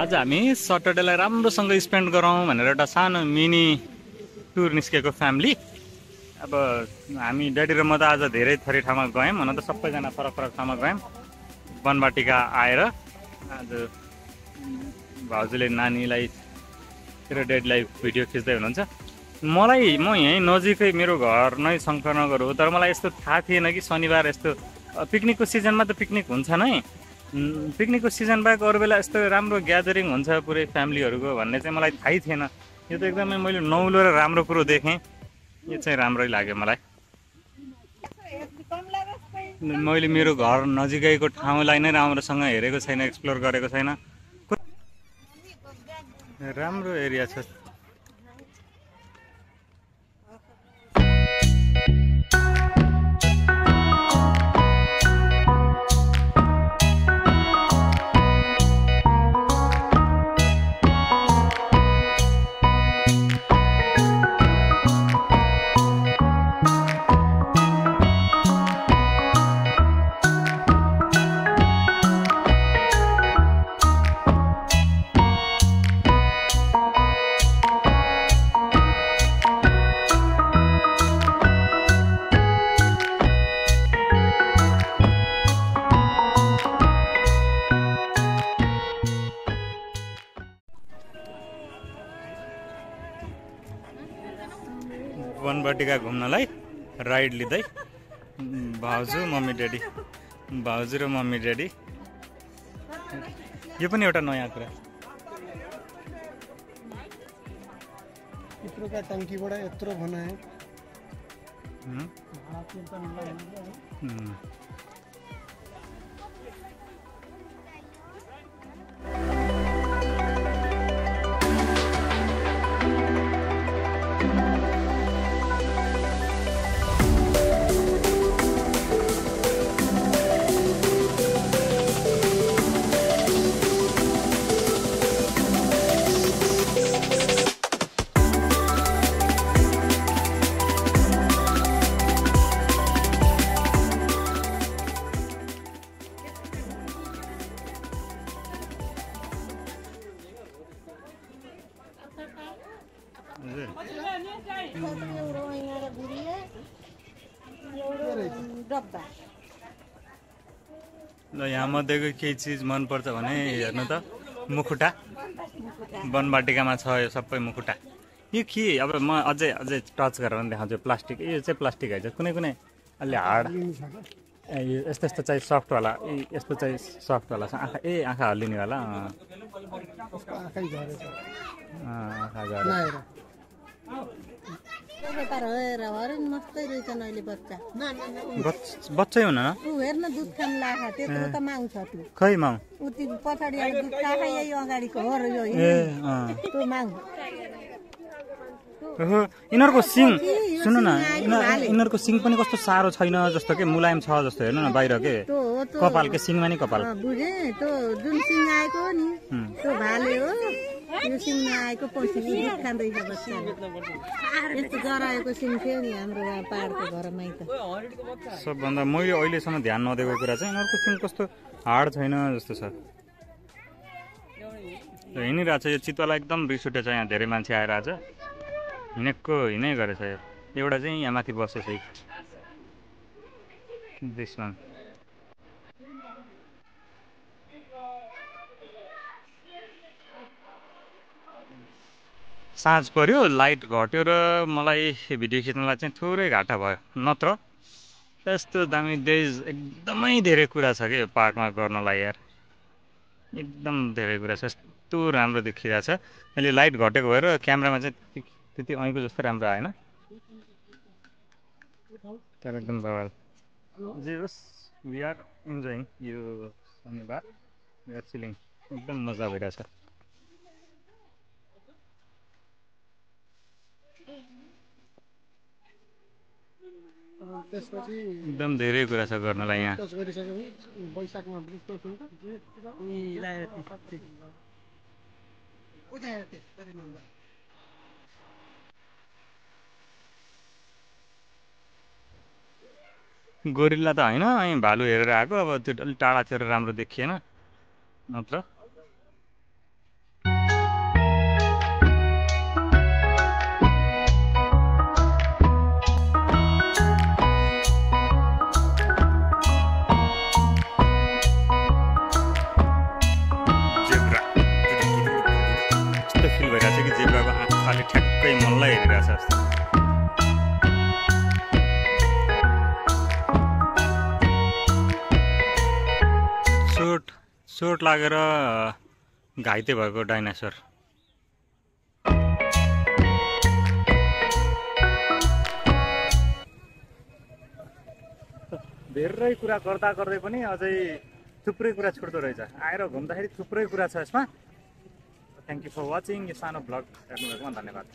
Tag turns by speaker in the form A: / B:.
A: आज हामी सटरडेलाई राम्रोसँग स्पेन्ड गरौँ भनेर एउटा सानो मिनी टुर निस्केको फ्यामिली। अब हामी ड्याडी र म त आज धेरै थरी ठाउँमा गयौँ, हुन त सबैजना फरक फरक ठाउँमा गयौँ। वनवाटिका आएर आज भाउजूले नानीलाई र ड्याडीलाई भिडियो खिच्दै हुनुहुन्छ। म यहीँ नजिकै मेरो घर नै शङ्करनगर हो, तर मलाई यस्तो थाहा थिएन कि शनिबार यस्तो पिकनिकको सिजनमा त पिकनिक हुन्छ नै, पिकनिकको सिजन बाहेक अरू बेला यस्तो राम्रो ग्यादरिङ हुन्छ पुरै फ्यामिलीहरूको भन्ने चाहिँ मलाई थाहै थिएन। यो त एकदमै मैले नौलो र राम्रो कुरो देखेँ, यो चाहिँ राम्रै लाग्यो मलाई। मैले मेरो घर नजिकैको ठाउँलाई नै राम्रोसँग हेरेको छैन, एक्सप्लोर गरेको छैन। राम्रो एरिया छ। वनवाटिका घुम्नलाई राइड लिँदै भाउजू मम्मी ड्याडी, भाउजू र मम्मी ड्याडी। यो पनि एउटा नयाँ कुरा।
B: यत्रो का टंकीबाट यत्रो बनाए।
A: ल यहाँ मध्येको केही चिज मनपर्छ भने हेर्नु त, मुखुटा वनवाटिकामा छ यो सबै मुखुटा। यो के अब म अझै टच गरेर पनि देखाउँछु। प्लास्टिक, यो चाहिँ प्लास्टिक है, कुनै कुनै अलि हार्ड, यो यस्तो चाहिँ सफ्टवाला, यस्तो चाहिँ सफ्टवाला छ। आँखा हल्लिनेवाला। बच्चै हुन
C: हेर्न दुध खान लाखा त्यत्रो त माउ छ तु
A: खै माउ
C: उति पछाडि दुध खाखा यही अगाडिको हो र यो त्यो माउ।
A: यिनीहरूको सिङ सुन्नु न, यिनीहरूको सिङ पनि कस्तो साह्रो छैन जस्तो के, मुलायम छ जस्तो। हेर्नु न बाहिर के कपाल, के सिङमा नि कपाल
C: बुझे। त्यो जुन सिङ आएको नि त्यो भाले हो, यो सिङ आएको पछि दुध खाँदैछ बच्चा। यस्तो जराएको सिङ थियो नि हाम्रो पाहाडको घरमै त।
A: सबभन्दा मैले अहिलेसम्म ध्यान नदिएको कुरा चाहिँ यिनीहरूको सिङ कस्तो हार्ड छैन जस्तो छ। हिँडिरहेको छ यो चितुवाला, एकदम रिस उठेछ। यहाँ धेरै मान्छे आएर आज हिँडै गरेछ। यो एउटा चाहिँ यहाँ माथि बसेछ देशमा। साँझ पर्यो, लाइट घट्यो र मलाई भिडियो खिच्नलाई चाहिँ थोरै घाटा भयो। नत्र यस्तो दामी देश एकदमै धेरै कुरा छ कि पार्कमा गर्नलाई यार, एकदम धेरै कुरा छ। यस्तो राम्रो देखिरहेछ। अहिले लाइट घटेको भएर क्यामेरामा चाहिँ त्यति ऐको जस्तो राम्रो आएन, तर एकदम बवाल। जे होस्, वी आर इन्जोइङ यो शनिबार, वी आर चिलिङ। एकदम मजा भइरहेछ।
B: त्यसपछि
A: एकदम धेरै कुरा छ गर्नलाई यहाँ।
B: वैशाखमा
A: गोरिल्ला त होइन, अनि भालु हेरेर आएको। अब त्यो अलिक टाढातिर राम्रो देखिएन, नत्र खालि ठ्याक्कै मनलाई हेरिरहेछ जस्तो चोट लागेर घाइते भएको डाइनासोर धेरै कुरा गर्दा गर्दै पनि अझै थुप्रै कुरा छुट्दो रहेछ आएर घुम्दाखेरि थुप्रै कुरा छ यसमा थ्याङ्क यू फर वाचिङ यो सानो भ्लग हेर्नुभएकोमा धन्यवाद